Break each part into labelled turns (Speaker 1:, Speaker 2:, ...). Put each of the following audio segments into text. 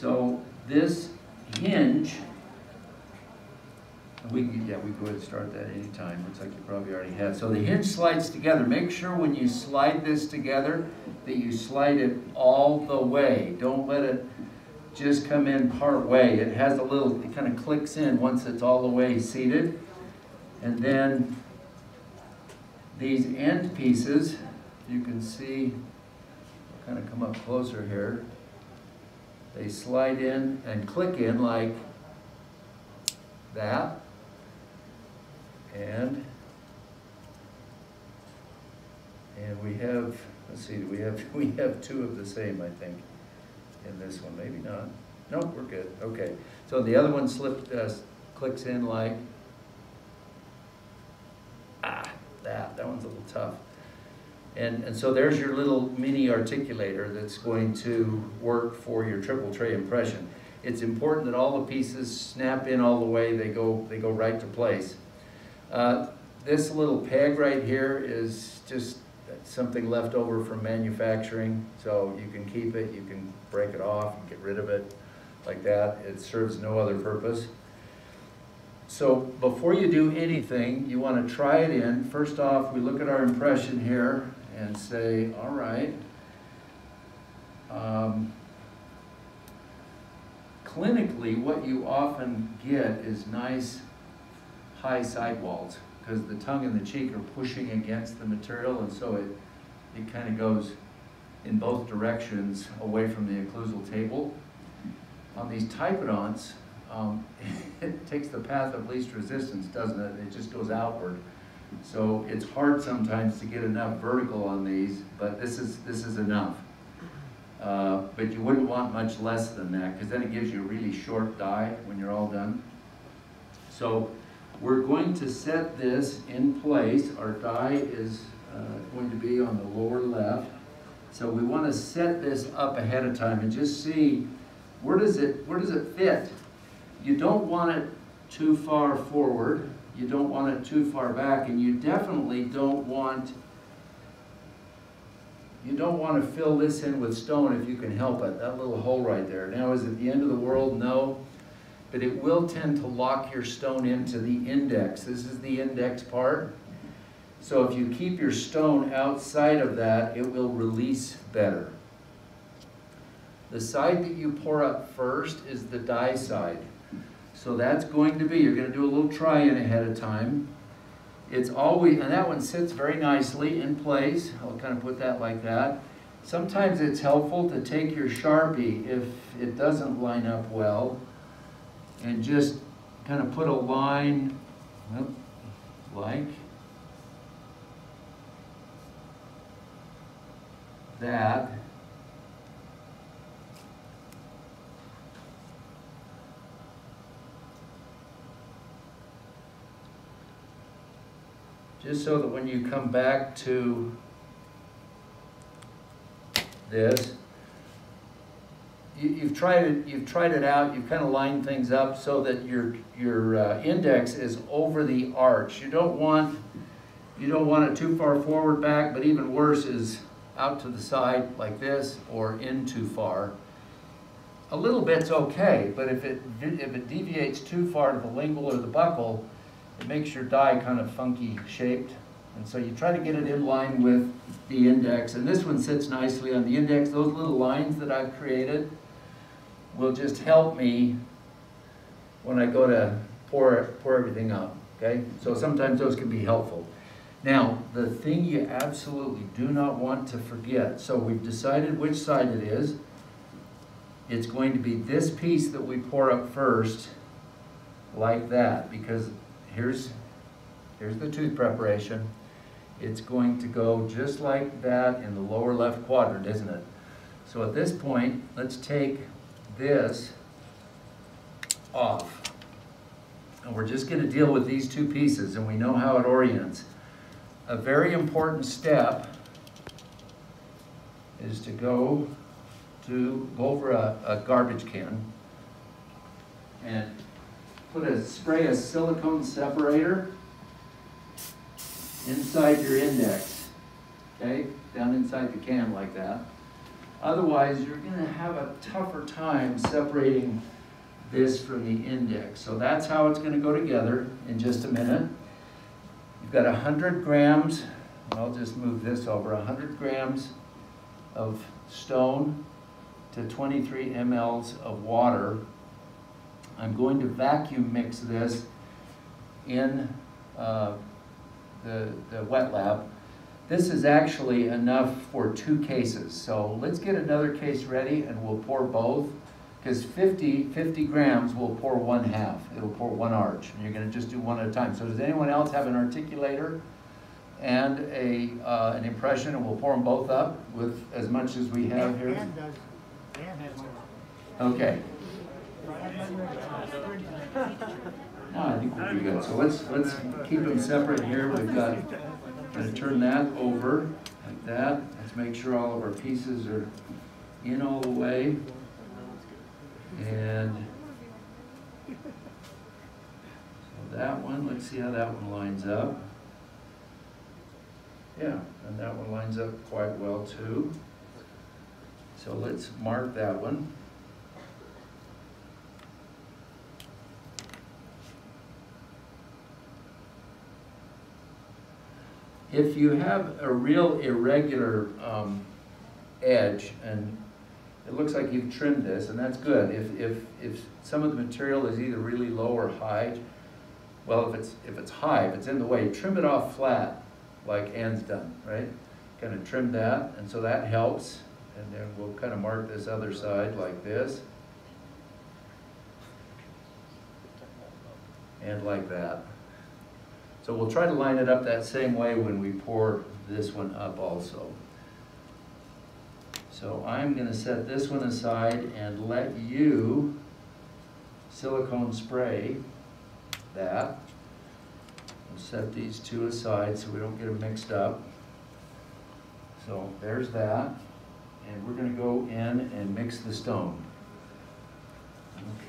Speaker 1: So this hinge, we can go ahead and start that anytime. Looks like you probably already have. So the hinge slides together. Make sure when you slide this together that you slide it all the way. Don't let it just come in part way. It has a little, it kind of clicks in once it's all the way seated. And then these end pieces, you can see, kind of come up closer here. They slide in and click in like that. And we have, let's see, we have two of the same, I think, in this one. Maybe not. Nope, we're good. Okay. So the other one clicks in like that one's a little tough. And so there's your little mini articulator that's going to work for your triple tray impression. It's important that all the pieces snap in all the way, they go right to place. This little peg right here is just something left over from manufacturing, so you can keep it, you can break it off and get rid of it like that. It serves no other purpose. So before you do anything, you want to try it in. First off, we look at our impression here and say, all right, clinically what you often get is nice high sidewalls because the tongue and the cheek are pushing against the material, and so it kind of goes in both directions away from the occlusal table. On these typodonts, it takes the path of least resistance, doesn't it? It just goes outward. So it's hard sometimes to get enough vertical on these, but this is enough. But you wouldn't want much less than that because then it gives you a really short die when you're all done. So we're going to set this in place. Our die is going to be on the lower left. So we want to set this up ahead of time and just see where does it fit. You don't want it too far forward. You don't want it too far back, and you definitely don't want to fill this in with stone if you can help it. That little hole right there. Now, is it the end of the world? No. But it will tend to lock your stone into the index. This is the index part. So if you keep your stone outside of that, it will release better. The side that you pour up first is the die side. So that's going to be, you're going to do a little try-in ahead of time. It's always, and that one sits very nicely in place. I'll kind of put that like that. Sometimes it's helpful to take your Sharpie if it doesn't line up well and just kind of put a line like that. Just so that when you come back to this, you've tried it out, you've kind of lined things up so that your index is over the arch. You don't want it too far forward back, but even worse is out to the side like this or in too far. A little bit's okay, but if it deviates too far to the lingual or the buccal, it makes your die kind of funky shaped. And so you try to get it in line with the index. And this one sits nicely on the index. Those little lines that I've created will just help me when I go to pour everything up, okay? So sometimes those can be helpful. Now, the thing you absolutely do not want to forget, so we've decided which side it is. It's going to be this piece that we pour up first, like that, because here's the tooth preparation. It's going to go just like that in the lower left quadrant, isn't it? So at this point, let's take this off. And we're just going to deal with these two pieces, and we know how it orients. A very important step is to go over a garbage can and spray a silicone separator inside your index, okay? Down inside the can like that. Otherwise, you're going to have a tougher time separating this from the index. So that's how it's going to go together in just a minute. You've got 100 grams, and I'll just move this over, 100 grams of stone to 23 mLs of water. I'm going to vacuum mix this in the wet lab. This is actually enough for 2 cases. So let's get another case ready and we'll pour both, because 50 grams will pour 1/2. It'll pour 1 arch. And you're going to just do one at a time. So does anyone else have an articulator and an impression, and we'll pour them both up with as much as we have here?
Speaker 2: Dan does. Dan has one.
Speaker 1: Okay. No, I think we'll be good. So let's keep them separate here. We've got, going to turn that over like that. Let's make sure all of our pieces are in all the way. And so that one, let's see how that one lines up. Yeah, and that one lines up quite well too. So let's mark that one. If you have a real irregular edge, and it looks like you've trimmed this, and that's good. If some of the material is either really low or high, well, if it's high, if it's in the way, trim it off flat, like Ann's done, right? Kind of trim that, and so that helps. And then we'll kind of mark this other side like this, and like that. So we'll try to line it up that same way when we pour this one up also. So I'm going to set this one aside and let you silicone spray that. We'll set these 2 aside so we don't get them mixed up. So there's that. And we're going to go in and mix the stone.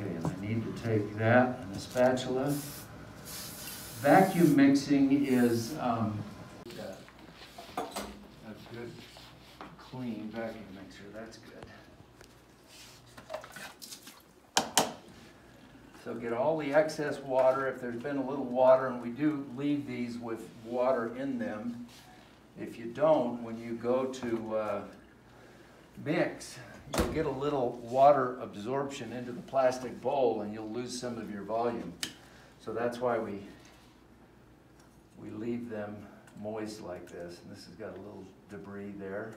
Speaker 1: Okay, and I need to take that and a spatula. Vacuum mixing is a good, clean vacuum mixer. That's good. So get all the excess water. If there's been a little water, and we do leave these with water in them. If you don't, when you go to mix, you'll get a little water absorption into the plastic bowl and you'll lose some of your volume. So that's why we leave them moist like this. And this has got a little debris there.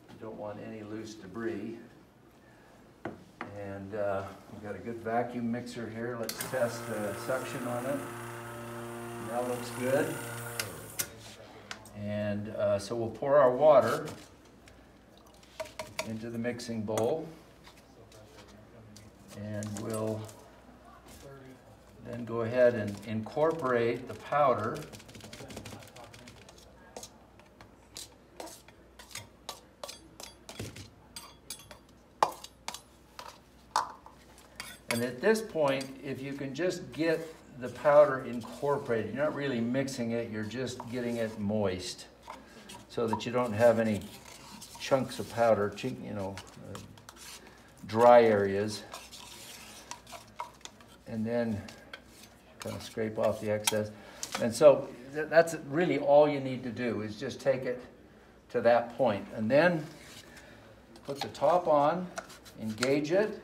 Speaker 1: You don't want any loose debris. And we've got a good vacuum mixer here. Let's test the suction on it. That looks good. And so we'll pour our water into the mixing bowl, and we'll then go ahead and incorporate the powder. And at this point, if you can just get the powder incorporated, you're not really mixing it, you're just getting it moist so that you don't have any chunks of powder, dry areas. And then kind of scrape off the excess. And so that's really all you need to do, is just take it to that point. And then put the top on, engage it,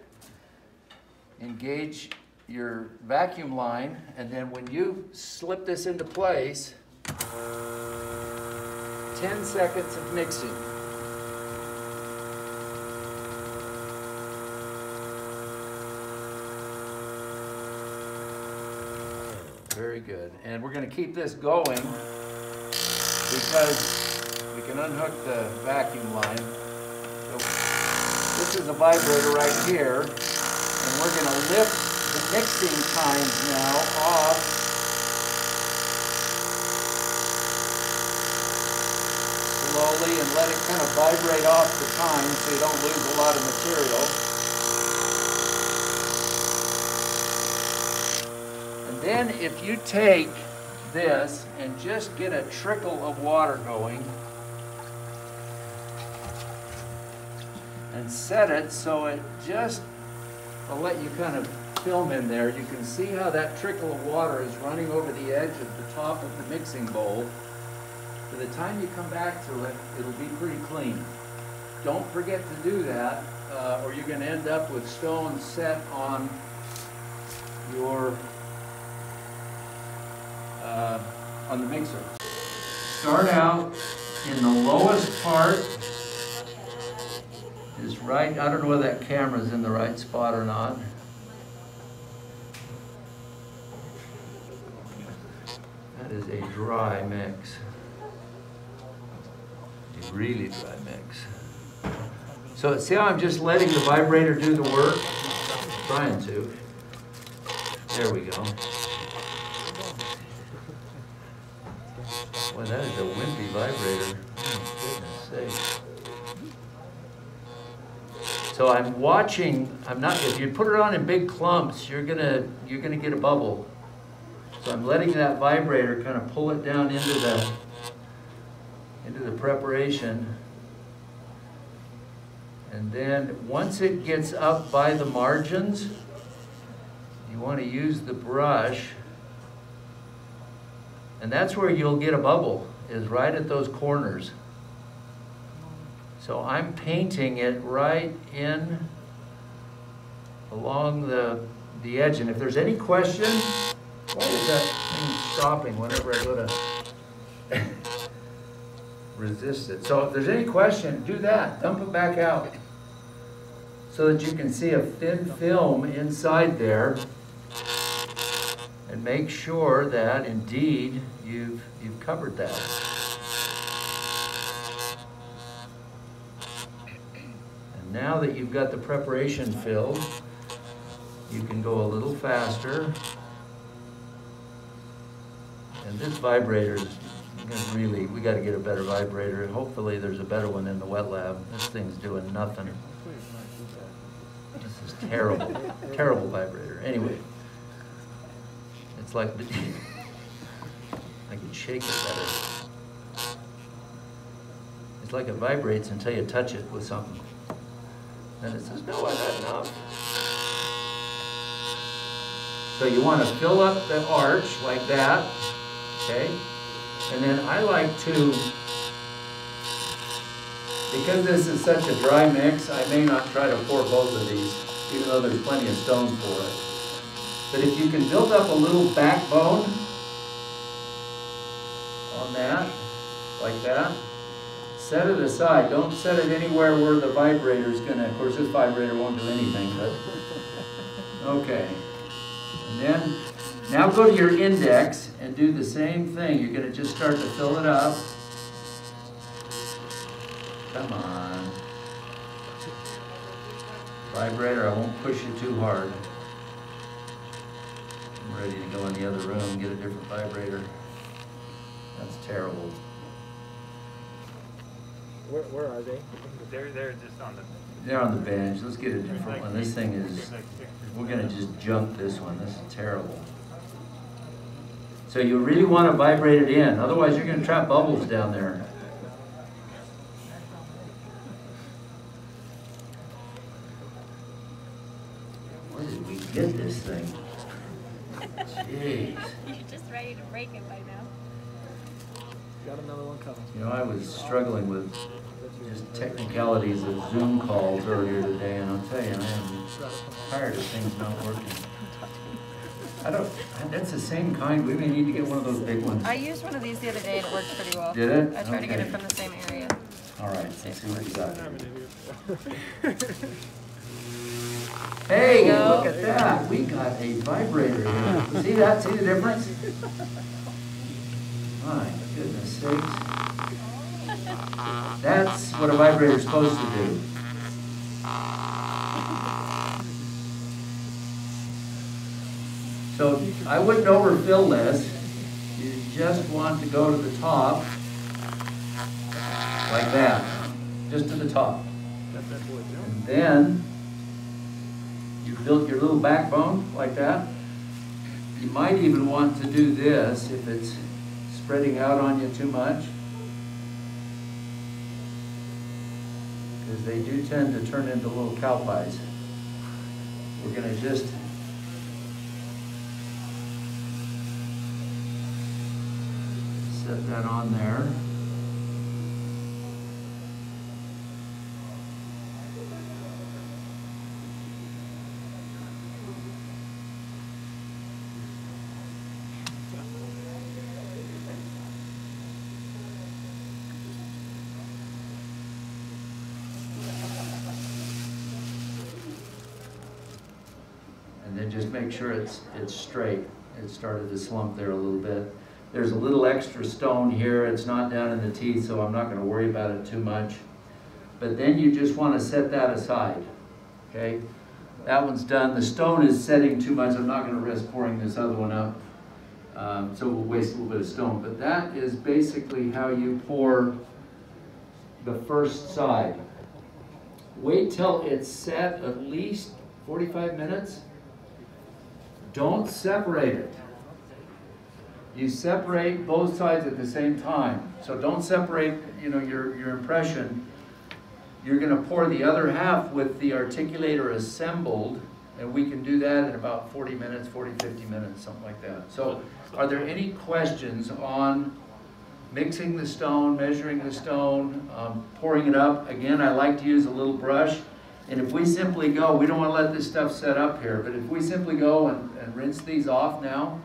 Speaker 1: engage your vacuum line, and then when you slip this into place, 10 seconds of mixing. Very good. And we're going to keep this going because we can unhook the vacuum line. So this is a vibrator right here, and we're going to lift the mixing times now off. Slowly, and let it kind of vibrate off the time so you don't lose a lot of material. Then if you take this and just get a trickle of water going, and set it so it just, I'll let you kind of film in there. You can see how that trickle of water is running over the edge of the top of the mixing bowl. By the time you come back to it, it'll be pretty clean. Don't forget to do that, or you're going to end up with stones set on your on the mixer. Start out in the lowest part. Is right. I don't know whether that camera's in the right spot or not. That is a dry mix. A really dry mix. So see how I'm just letting the vibrator do the work? I'm trying to. There we go. Boy, that is a wimpy vibrator. Oh, goodness sake. So I'm watching. I'm not. If you put it on in big clumps, you're gonna get a bubble. So I'm letting that vibrator kind of pull it down into the preparation. And then once it gets up by the margins, you want to use the brush. And that's where you'll get a bubble, is right at those corners. So I'm painting it right in along the edge. And if there's any question, why is that thing stopping whenever I go to resist it? So if there's any question, do that. Dump it back out so that you can see a thin film inside there, and make sure that indeed you've covered that. And now that you've got the preparation filled, you can go a little faster. And this vibrator is really, we got to get a better vibrator. Hopefully there's a better one in the wet lab. This thing's doing nothing. This is terrible, terrible vibrator. Anyway, it's like, I could shake it better. It's like it vibrates until you touch it with something. Then it says, no, I've had enough. So you want to fill up the arch like that, okay? And then I like to, because this is such a dry mix, I may not try to pour both of these, even though there's plenty of stones for it. But if you can build up a little backbone on that, like that, set it aside. Don't set it anywhere where the vibrator is going to, of course this vibrator won't do anything, but, okay. And then, now go to your index and do the same thing. You're going to just start to fill it up. Come on. Vibrator, I won't push you too hard. I'm ready to go in the other room and get a different vibrator. That's terrible.
Speaker 2: Where are they?
Speaker 3: They're just on the...
Speaker 1: They're on the bench. Let's get a different one. This thing is, we're going to just junk this one. This is terrible. So you really want to vibrate it in. Otherwise, you're going to trap bubbles down there. Where did we get this thing? Jeez.
Speaker 4: You're just ready to break it by now.
Speaker 2: Got another one coming.
Speaker 1: You know, I was struggling with just technicalities of Zoom calls earlier today, and I'll tell you, I am tired of things not working. That's the same kind. We may need to get one of those big ones.
Speaker 4: I used one of these the other day and it worked pretty well.
Speaker 1: Did it?
Speaker 4: I tried to get it
Speaker 1: Okay.
Speaker 4: from the same area.
Speaker 1: All right, let's see what you got. Hey,
Speaker 4: go.
Speaker 1: look at that. We got a vibrator here. See that? See the difference? My goodness sakes. That's what a vibrator is supposed to do. So I wouldn't overfill this. You just want to go to the top like that, just to the top. And then you built your little backbone like that. You might even want to do this if it's spreading out on you too much. because they do tend to turn into little cow pies. We're going to just set that on there. And then just make sure it's straight. It started to slump there a little bit. There's a little extra stone here. It's not down in the teeth, so I'm not going to worry about it too much. But then you just want to set that aside, okay? That one's done. The stone is setting too much. I'm not going to risk pouring this other one up. So we'll waste a little bit of stone. But that is basically how you pour the first side. Wait till it's set at least 45 minutes. Don't separate it. You separate both sides at the same time. So don't separate, your impression. You're going to pour the other half with the articulator assembled, and we can do that in about 40 minutes, 40, 50 minutes, something like that. So are there any questions on mixing the stone, measuring the stone, pouring it up? Again, I like to use a little brush. And if we simply go, we don't want to let this stuff set up here, but if we simply go and rinse these off now,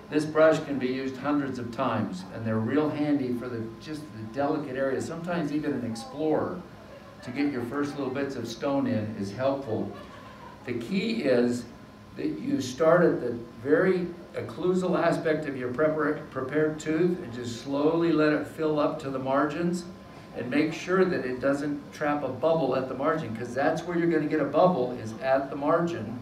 Speaker 1: this brush can be used hundreds of times, and they're real handy for just the delicate areas. Sometimes even an explorer to get your first little bits of stone in is helpful. The key is that you start at the very occlusal aspect of your prepared tooth and just slowly let it fill up to the margins. And make sure that it doesn't trap a bubble at the margin, because that's where you're going to get a bubble, is at the margin.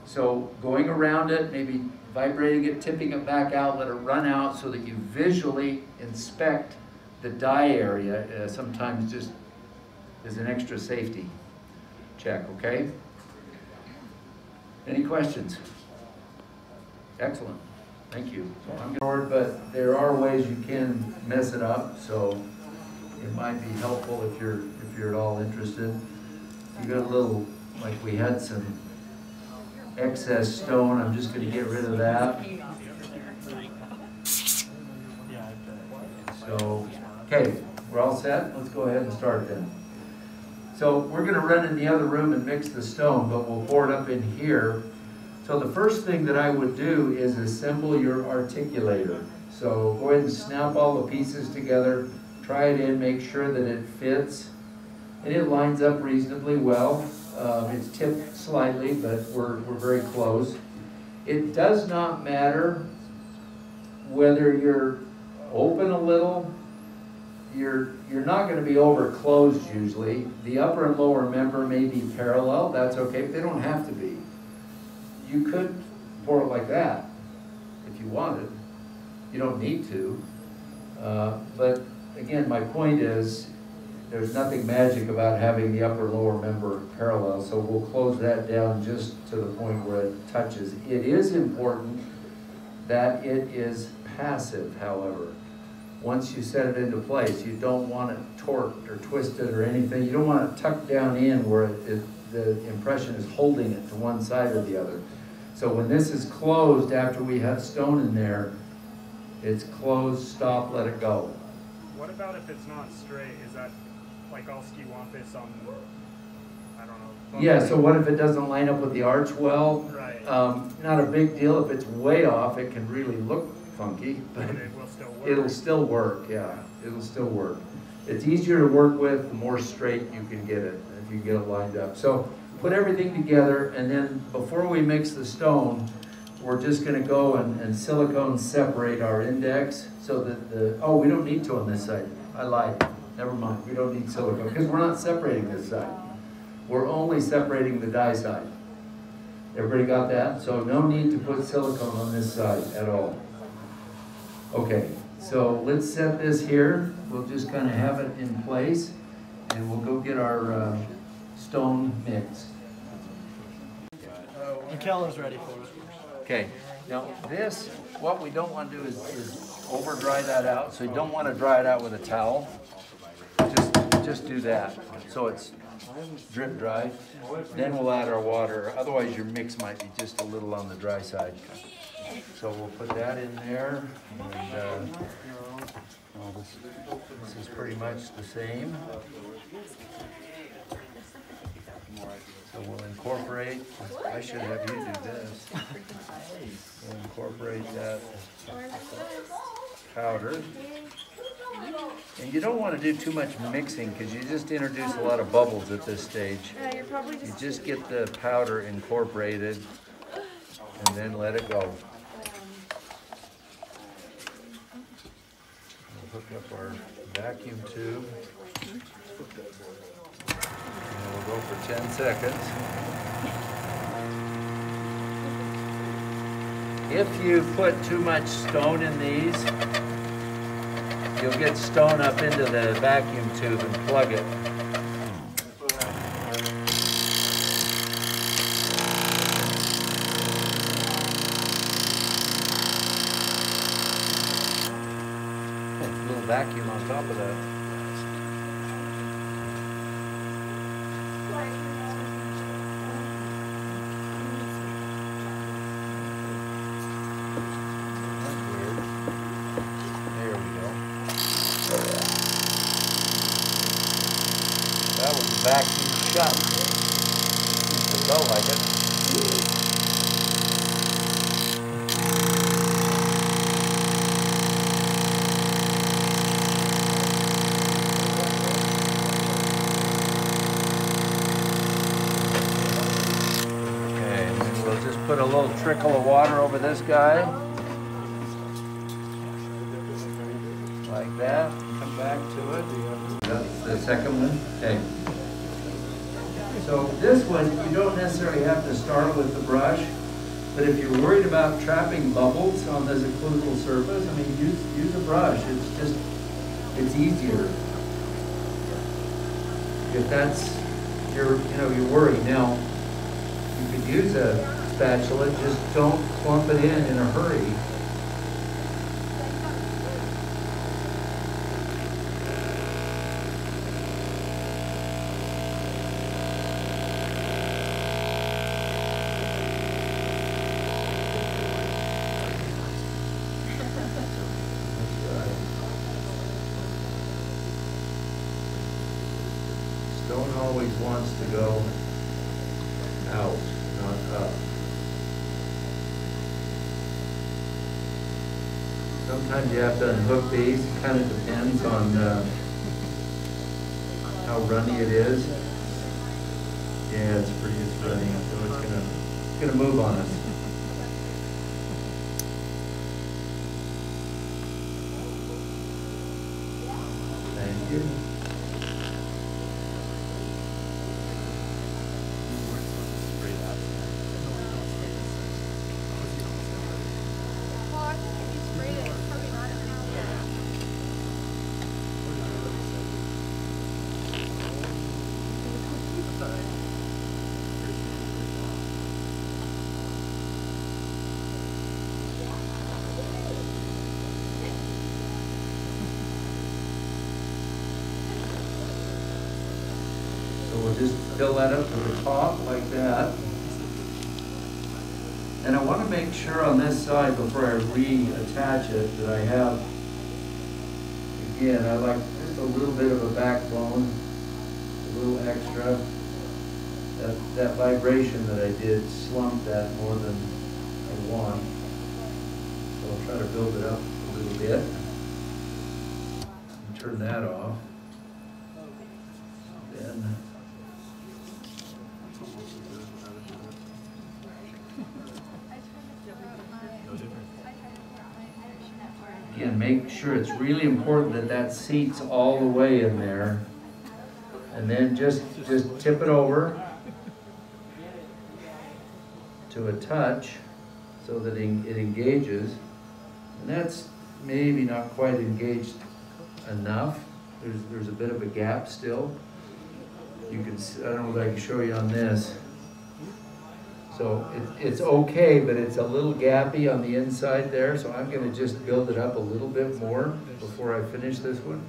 Speaker 1: So going around it, maybe vibrating it, tipping it back out, let it run out so that you visually inspect the die area, sometimes just as an extra safety check, okay? Any questions? Excellent, thank you. So I'm going, but there are ways you can mess it up, so it might be helpful if you're at all interested. You got a little, like we had some excess stone. I'm just going to get rid of that. So, okay, we're all set. Let's go ahead and start then. So we're going to run in the other room and mix the stone, but we'll pour it up in here. So the first thing that I would do is assemble your articulator. So go ahead and snap all the pieces together. Try it in, make sure that it fits, and it lines up reasonably well. It's tipped slightly, but we're very close. It does not matter whether you're open a little. You're not going to be over closed usually. The upper and lower member may be parallel. That's okay, but they don't have to be. You could pour it like that if you wanted. You don't need to, but again, my point is, there's nothing magic about having the upper and lower member parallel, so we'll close that down just to the point where it touches. It is important that it is passive, however. Once you set it into place, you don't want it torqued or twisted or anything. You don't want it tucked down in where the impression is holding it to one side or the other. So when this is closed after we have stone in there, it's closed, stop, let it go.
Speaker 3: What about if it's not straight? Is that like all ski-wampus on, I don't know.
Speaker 1: Yeah, so what if it doesn't line up with the arch well?
Speaker 3: Right.
Speaker 1: Not a big deal. If it's way off, it can really look funky, but
Speaker 3: it will still work.
Speaker 1: it'll still work, yeah. It'll still work. It's easier to work with the more straight you can get it, if you get it lined up. So put everything together, and then before we mix the stone, we're just going to go and silicone separate our index so that oh, we don't need to on this side. I lied. Never mind. We don't need silicone because we're not separating this side. We're only separating the die side. Everybody got that? So no need to put silicone on this side at all. Okay, so let's set this here. We'll just kind of have it in place, and we'll go get our stone mixed.
Speaker 2: McKellen's ready for us.
Speaker 1: Okay, now this, what we don't want to do is over dry that out. So you don't want to dry it out with a towel. Just do that. so it's drip dry. Then we'll add our water, otherwise your mix might be just a little on the dry side. So we'll put that in there, and well, this is pretty much the same. So we'll incorporate, I should have you do this. We'll incorporate that powder. And you don't want to do too much mixing because you just introduce a lot of bubbles at this stage. You just get the powder incorporated and then let it go. We'll hook up our vacuum tube. And we'll go for 10 seconds. If you put too much stone in these, you'll get stone up into the vacuum tube and plug it. A little vacuum on top of that. That was vacuum shut. It felt like it. Okay, and then we'll just put a little trickle of water over this guy. Like that. Come back to it. That's the second one. Okay. So this one, you don't necessarily have to start with the brush, but if you're worried about trapping bubbles on this occlusal surface, I mean, use a brush. It's easier. If that's your worry. Now, you could use a spatula, just don't clump it in a hurry. Stone always wants to go out, not up. Sometimes you have to unhook these. It kind of depends on how runny it is. Yeah, it's runny, so it's gonna move on us. Thank you. We'll just fill that up to the top like that. And I want to make sure on this side before I reattach it that I have, again, I like just a little bit of a backbone, a little extra. That vibration that I did slumped that more than I want. So I'll try to build it up a little bit. And turn that off. Then again, make sure it's really important that that seats all the way in there. And then just tip it over to a touch so that it engages. And that's maybe not quite engaged enough. There's a bit of a gap still. You can, I don't know if I can show you on this. So it's okay, but it's a little gappy on the inside there, so I'm going to just build it up a little bit more before I finish this one.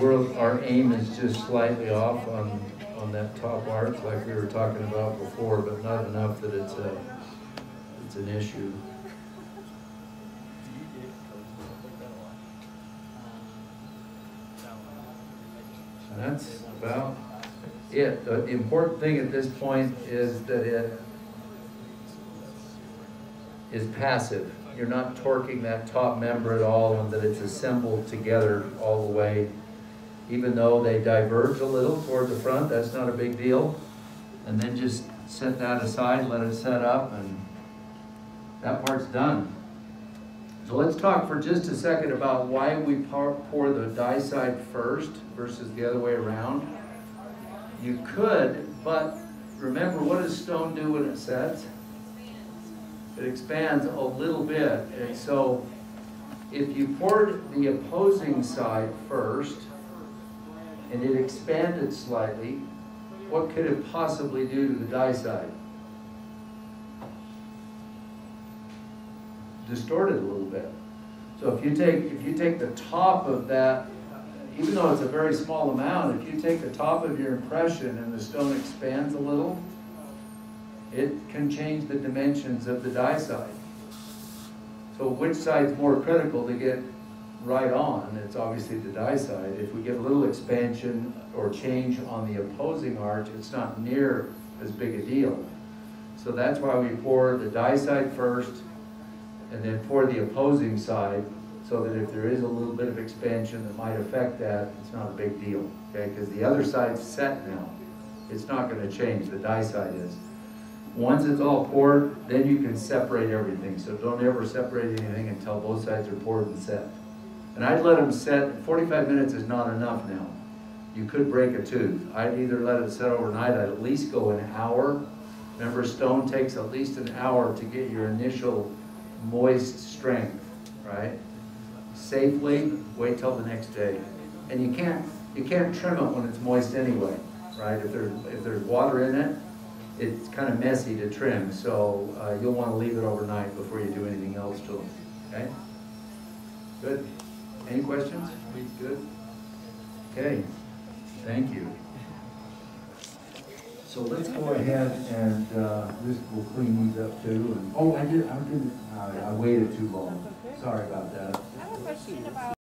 Speaker 1: our aim is just slightly off on that top arch, like we were talking about before, but not enough that it's an issue. And that's about it. The important thing at this point is that it is passive. You're not torquing that top member at all, and that it's assembled together all the way. Even though they diverge a little toward the front, that's not a big deal. And then just set that aside, let it set up, and that part's done. So let's talk for just a second about why we pour the dye side first versus the other way around. You could, but remember, what does stone do when it sets? It expands a little bit. And so if you poured the opposing side first and it expanded slightly, what could it possibly do to the dye side? Distort it a little bit. So if you take the top of that, even though it's a very small amount, if you take the top of your impression and the stone expands a little, it can change the dimensions of the dye side. So which side's more critical to get right on? It's obviously the dye side. If we get a little expansion or change on the opposing arch, it's not near as big a deal. So that's why we pour the dye side first and then pour the opposing side, so that if there is a little bit of expansion that might affect that, it's not a big deal, okay? Because the other side's set now. It's not going to change, the dye side is. Once it's all poured, then you can separate everything. So don't ever separate anything until both sides are poured and set. And I'd let them set, 45 minutes is not enough now. You could break a tooth. I'd either let it set overnight, I'd at least go an hour. Remember, stone takes at least an hour to get your initial moist strength, right? Safely, wait till the next day. And you can't trim it when it's moist anyway, right? If there's water in it, it's kind of messy to trim, so you'll want to leave it overnight before you do anything else to them, okay? Good. Any questions? Good? Okay, thank you. So let's go ahead and we'll clean these up too. And, oh, I waited too long. Sorry about that.
Speaker 4: I have a question about